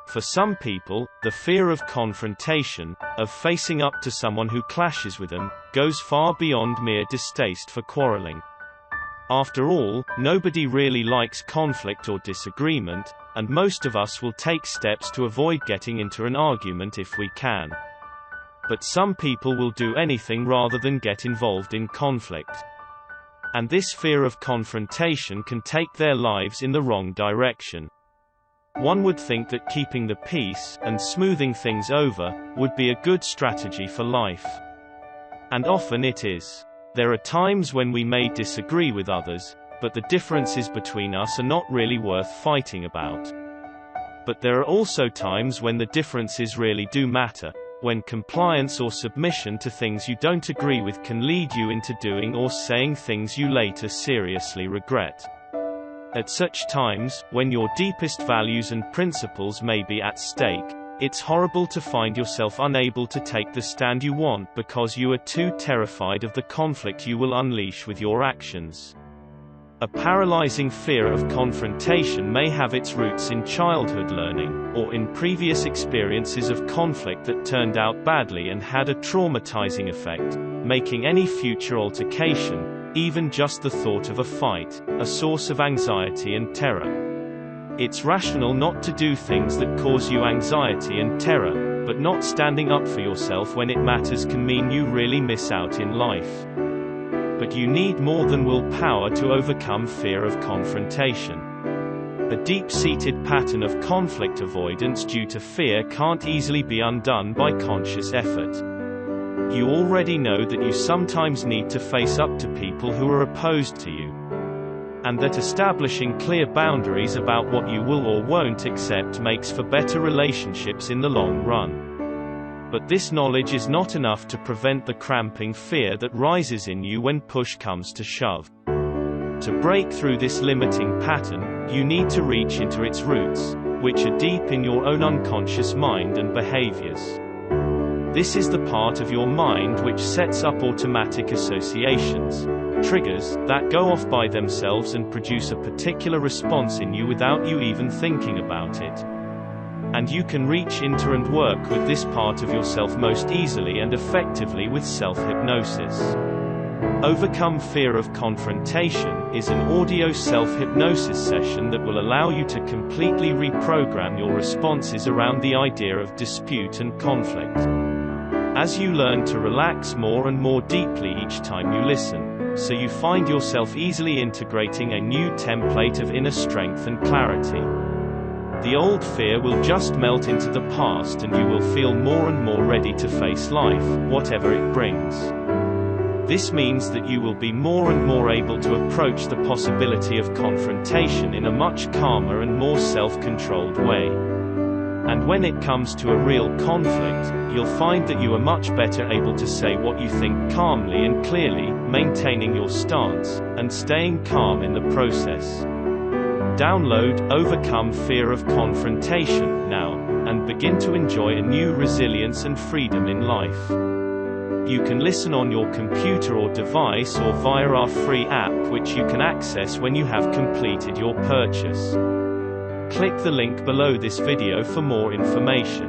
For some people, the fear of confrontation, of facing up to someone who clashes with them, goes far beyond mere distaste for quarreling. After all, nobody really likes conflict or disagreement, and most of us will take steps to avoid getting into an argument if we can. But some people will do anything rather than get involved in conflict. And this fear of confrontation can take their lives in the wrong direction. One would think that keeping the peace, and smoothing things over, would be a good strategy for life. And often it is. There are times when we may disagree with others, but the differences between us are not really worth fighting about. But there are also times when the differences really do matter, when compliance or submission to things you don't agree with can lead you into doing or saying things you later seriously regret. At such times, when your deepest values and principles may be at stake, it's horrible to find yourself unable to take the stand you want because you are too terrified of the conflict you will unleash with your actions. A paralyzing fear of confrontation may have its roots in childhood learning, or in previous experiences of conflict that turned out badly and had a traumatizing effect, making any future altercation, even just the thought of a fight, a source of anxiety and terror. It's rational not to do things that cause you anxiety and terror, but not standing up for yourself when it matters can mean you really miss out in life. But you need more than willpower to overcome fear of confrontation. A deep-seated pattern of conflict avoidance due to fear can't easily be undone by conscious effort. You already know that you sometimes need to face up to people who are opposed to you, and that establishing clear boundaries about what you will or won't accept makes for better relationships in the long run. But this knowledge is not enough to prevent the cramping fear that rises in you when push comes to shove. To break through this limiting pattern, you need to reach into its roots, which are deep in your own unconscious mind and behaviors. This is the part of your mind which sets up automatic associations, triggers, that go off by themselves and produce a particular response in you without you even thinking about it. And you can reach into and work with this part of yourself most easily and effectively with self-hypnosis. Overcome Fear of Confrontation is an audio self-hypnosis session that will allow you to completely reprogram your responses around the idea of dispute and conflict. As you learn to relax more and more deeply each time you listen, so you find yourself easily integrating a new template of inner strength and clarity. The old fear will just melt into the past and you will feel more and more ready to face life, whatever it brings. This means that you will be more and more able to approach the possibility of confrontation in a much calmer and more self-controlled way. And when it comes to a real conflict, you'll find that you are much better able to say what you think calmly and clearly, maintaining your stance, and staying calm in the process. Download Overcome Fear of Confrontation now, and begin to enjoy a new resilience and freedom in life. You can listen on your computer or device or via our free app which you can access when you have completed your purchase. Click the link below this video for more information.